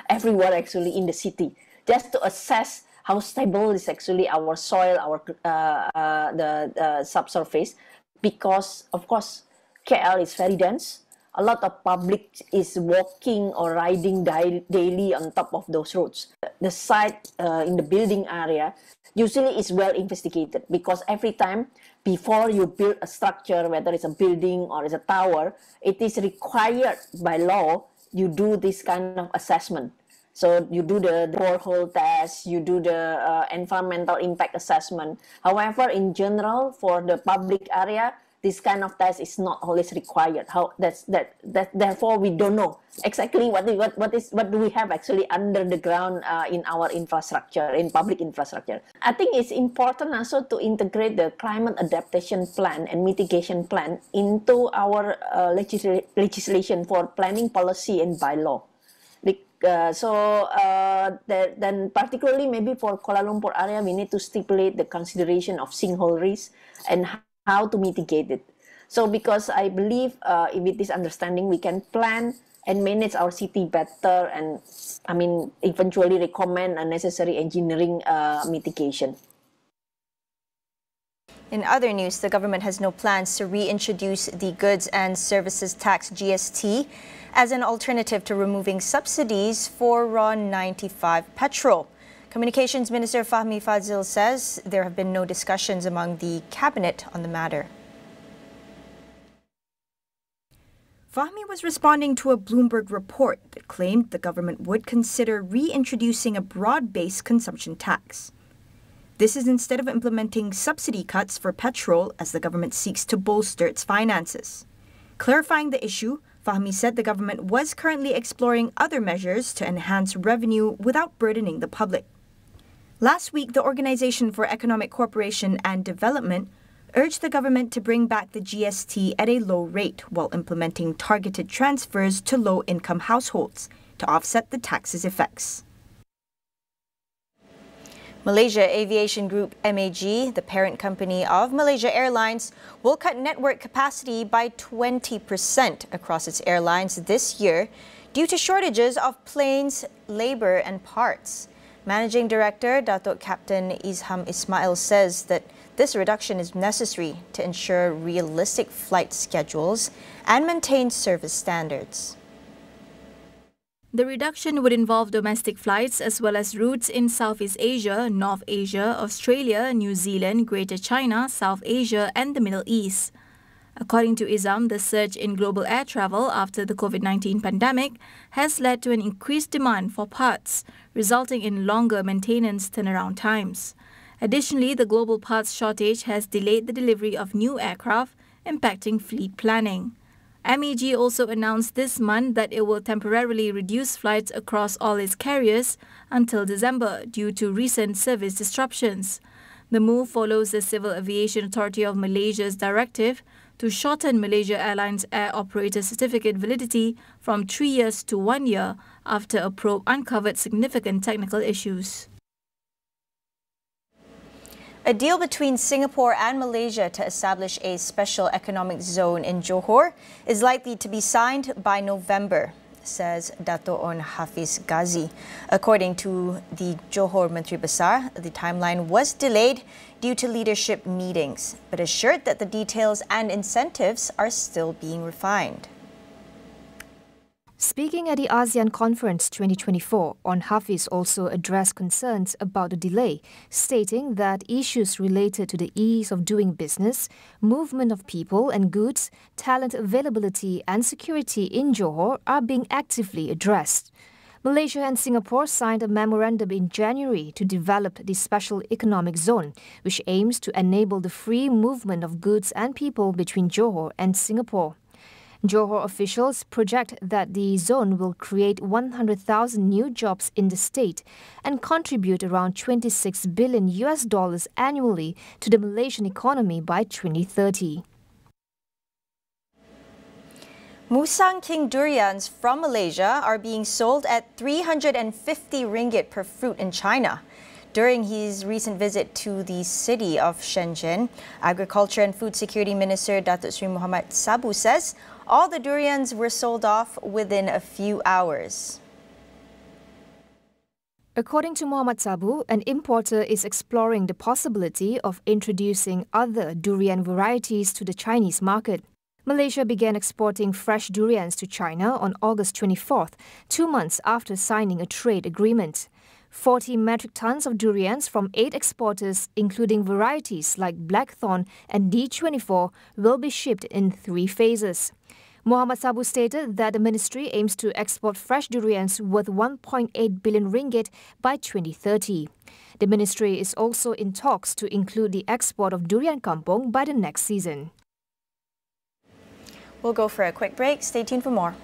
everywhere actually in the city, just to assess how stable is actually our soil, our the subsurface, because of course KL is very dense. A lot of public is walking or riding daily on top of those roads. The site in the building area usually is well investigated, because every time before you build a structure, whether it's a building or it's a tower, it is required by law you do this kind of assessment. So you do the borehole test, you do the environmental impact assessment. However, in general, for the public area, this kind of test is not always required. Therefore, we don't know exactly what do we have actually under the ground in our infrastructure, in public infrastructure. I think it's important also to integrate the climate adaptation plan and mitigation plan into our legislation for planning policy and bylaw. Then particularly maybe for Kuala Lumpur area, we need to stipulate the consideration of sinkhole risk and how to mitigate it. So because I believe with this understanding, we can plan and manage our city better, and I mean eventually recommend a necessary engineering mitigation. In other news, the government has no plans to reintroduce the Goods and Services Tax (GST) as an alternative to removing subsidies for raw 95 petrol. Communications Minister Fahmi Fadzil says there have been no discussions among the cabinet on the matter. Fahmi was responding to a Bloomberg report that claimed the government would consider reintroducing a broad-based consumption tax. This is instead of implementing subsidy cuts for petrol as the government seeks to bolster its finances. Clarifying the issue, Fahmi said the government was currently exploring other measures to enhance revenue without burdening the public. Last week, the Organisation for Economic Cooperation and Development urged the government to bring back the GST at a low rate while implementing targeted transfers to low-income households to offset the tax's effects. Malaysia Aviation Group MAG, the parent company of Malaysia Airlines, will cut network capacity by 20% across its airlines this year due to shortages of planes, labor and parts. Managing Director Datuk Captain Izham Ismail says that this reduction is necessary to ensure realistic flight schedules and maintain service standards. The reduction would involve domestic flights as well as routes in Southeast Asia, North Asia, Australia, New Zealand, Greater China, South Asia and the Middle East. According to Izam, the surge in global air travel after the COVID-19 pandemic has led to an increased demand for parts, resulting in longer maintenance turnaround times. Additionally, the global parts shortage has delayed the delivery of new aircraft, impacting fleet planning. MAG also announced this month that it will temporarily reduce flights across all its carriers until December due to recent service disruptions. The move follows the Civil Aviation Authority of Malaysia's directive to shorten Malaysia Airlines air operator certificate validity from 3 years to 1 year after a probe uncovered significant technical issues. A deal between Singapore and Malaysia to establish a special economic zone in Johor is likely to be signed by November, says Dato' On Hafiz Ghazi. According to the Johor Menteri Besar, the timeline was delayed due to leadership meetings, but assured that the details and incentives are still being refined. Speaking at the ASEAN Conference 2024, On Hafiz also addressed concerns about the delay, stating that issues related to the ease of doing business, movement of people and goods, talent availability and security in Johor are being actively addressed. Malaysia and Singapore signed a memorandum in January to develop the Special Economic Zone, which aims to enable the free movement of goods and people between Johor and Singapore. Johor officials project that the zone will create 100,000 new jobs in the state and contribute around $26 billion annually to the Malaysian economy by 2030. Musang King durians from Malaysia are being sold at 350 ringgit per fruit in China. During his recent visit to the city of Shenzhen, Agriculture and Food Security Minister Datuk Seri Muhammad Sabu says all the durians were sold off within a few hours. According to Muhammad Sabu, an importer is exploring the possibility of introducing other durian varieties to the Chinese market. Malaysia began exporting fresh durians to China on August 24th, 2 months after signing a trade agreement. 40 metric tons of durians from 8 exporters, including varieties like Blackthorn and D24, will be shipped in 3 phases. Muhammad Sabu stated that the ministry aims to export fresh durians worth 1.8 billion ringgit by 2030. The ministry is also in talks to include the export of durian kampung by the next season. We'll go for a quick break. Stay tuned for more.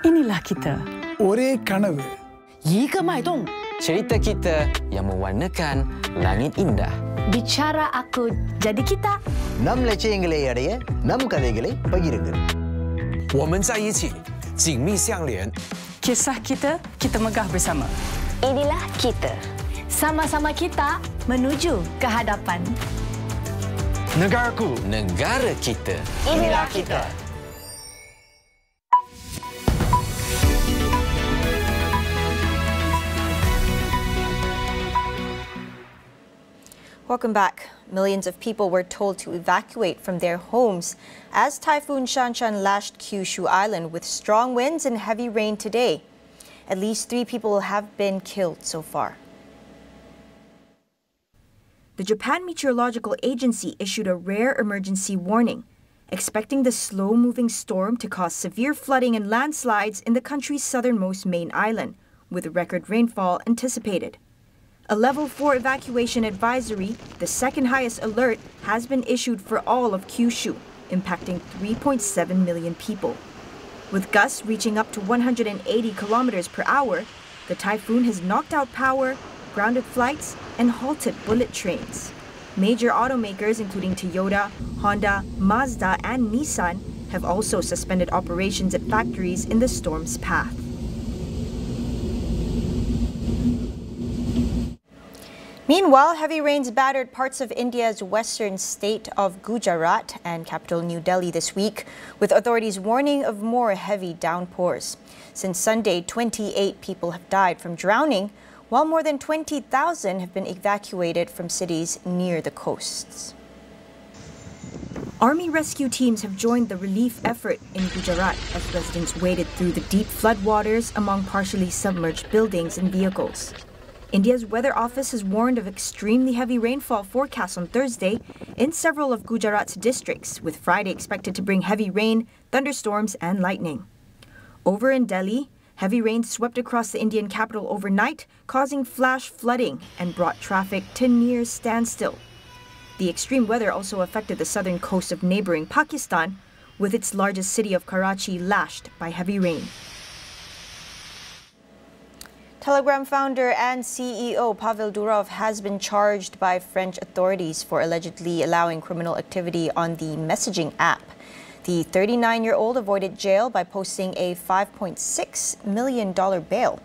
Inilah kita. Ore kanavu. Ika maitong. Cerita kita yang mewarnakan langit indah. Bicara aku jadi kita. நம் லட்சியங்களை அடைய நம் கதைகளை பகிருங்கள். 我们在一起，紧密相连。 Kisah kita, kita megah bersama. Inilah kita. Sama-sama kita menuju ke hadapan. Negaraku, Negara kita. Inilah kita. Welcome back. Millions of people were told to evacuate from their homes as Typhoon Shun lashed Kyushu Island with strong winds and heavy rain today. At least 3 people have been killed so far. The Japan Meteorological Agency issued a rare emergency warning, expecting the slow-moving storm to cause severe flooding and landslides in the country's southernmost main island, with record rainfall anticipated. A Level 4 evacuation advisory, the second highest alert, has been issued for all of Kyushu, impacting 3.7 million people. With gusts reaching up to 180 kilometers per hour, the typhoon has knocked out power, grounded flights, and halted bullet trains. Major automakers including Toyota, Honda, Mazda, and Nissan have also suspended operations at factories in the storm's path. Meanwhile, heavy rains battered parts of India's western state of Gujarat and capital New Delhi this week, with authorities warning of more heavy downpours. Since Sunday, 28 people have died from drowning, while more than 20,000 have been evacuated from cities near the coasts. Army rescue teams have joined the relief effort in Gujarat as residents waded through the deep floodwaters among partially submerged buildings and vehicles. India's Weather Office has warned of extremely heavy rainfall forecast on Thursday in several of Gujarat's districts, with Friday expected to bring heavy rain, thunderstorms, and lightning. Over in Delhi, heavy rain swept across the Indian capital overnight, causing flash flooding and brought traffic to near standstill. The extreme weather also affected the southern coast of neighboring Pakistan, with its largest city of Karachi lashed by heavy rain. Telegram founder and CEO Pavel Durov has been charged by French authorities for allegedly allowing criminal activity on the messaging app. The 39-year-old avoided jail by posting a $5.6 million bail.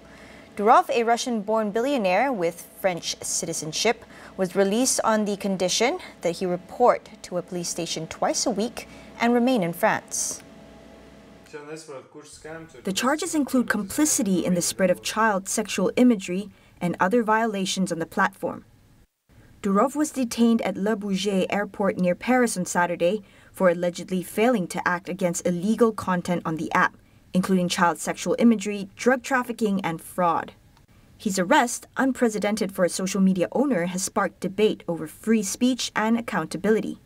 Durov, a Russian-born billionaire with French citizenship, was released on the condition that he report to a police station twice a week and remain in France. The charges include complicity in the spread of child sexual imagery and other violations on the platform. Durov was detained at Le Bourget airport near Paris on Saturday for allegedly failing to act against illegal content on the app, including child sexual imagery, drug trafficking, and fraud. His arrest, unprecedented for a social media owner, has sparked debate over free speech and accountability.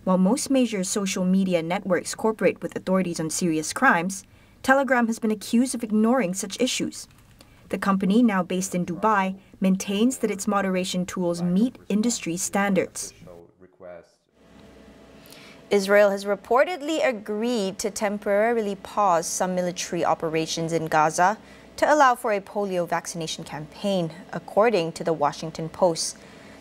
While most major social media networks cooperate with authorities on serious crimes, Telegram has been accused of ignoring such issues. The company, now based in Dubai, maintains that its moderation tools meet industry standards. Israel has reportedly agreed to temporarily pause some military operations in Gaza to allow for a polio vaccination campaign, according to the Washington Post.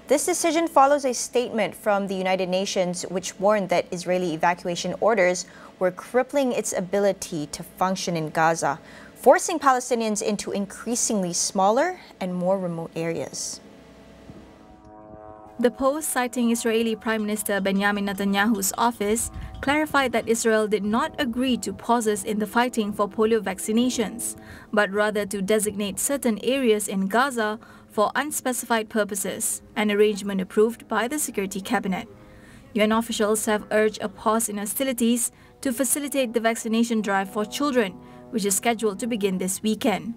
This decision follows a statement from the United Nations which warned that Israeli evacuation orders were crippling its ability to function in Gaza, forcing Palestinians into increasingly smaller and more remote areas. The Post, citing Israeli Prime Minister Benjamin Netanyahu's office, clarified that Israel did not agree to pauses in the fighting for polio vaccinations, but rather to designate certain areas in Gaza for unspecified purposes, an arrangement approved by the Security Cabinet. UN officials have urged a pause in hostilities to facilitate the vaccination drive for children, which is scheduled to begin this weekend.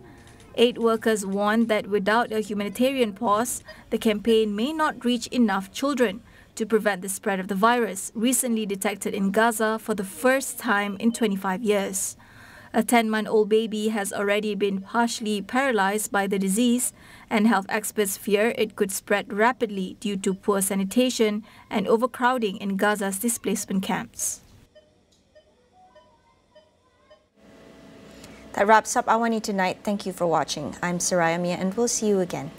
Aid workers warned that without a humanitarian pause, the campaign may not reach enough children to prevent the spread of the virus, recently detected in Gaza for the first time in 25 years. A 10-month-old baby has already been partially paralyzed by the disease, and health experts fear it could spread rapidly due to poor sanitation and overcrowding in Gaza's displacement camps. That wraps up AWANI tonight. Thank you for watching. I'm Saraya Mia, and we'll see you again.